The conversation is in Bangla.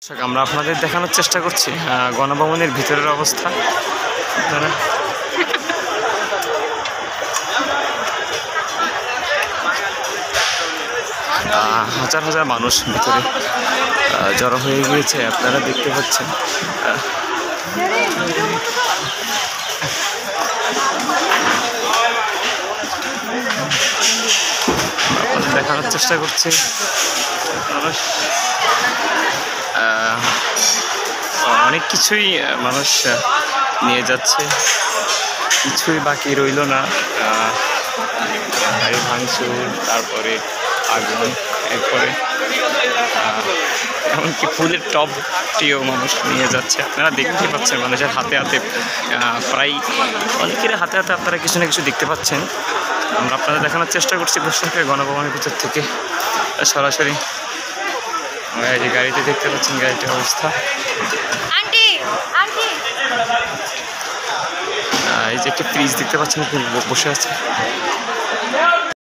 আমরা আপনাদের দেখানোর চেষ্টা করছি গণভবনের ভিতরের অবস্থা। আপনারা হাজার হাজার মানুষ ভিতরে জড়ো হয়ে গিয়েছে, আপনারা দেখতে পাচ্ছেন। আপনাদের দেখানোর চেষ্টা করছি মানুষ অনেক কিছুই মানুষ নিয়ে যাচ্ছে, কিছুই বাকি রইল না। গাড়ি ভাঙচুর, তারপরে আগুন, এরপরে এমনকি ফুলের টবটিও মানুষ নিয়ে যাচ্ছে। আপনারা দেখতে পাচ্ছেন মানুষের হাতে হাতে, প্রায় অনেকের হাতে হাতে আপনারা কিছু না কিছু দেখতে পাচ্ছেন। আমরা আপনাদের দেখানোর চেষ্টা করছি বেসরকারি গণভবনের ভিতর থেকে সরাসরি। এই যে গাড়িতে দেখতে পাচ্ছেন গাড়িটির অবস্থা। এই যে একটা ফ্রিজ দেখতে পাচ্ছেন, বসে আছে।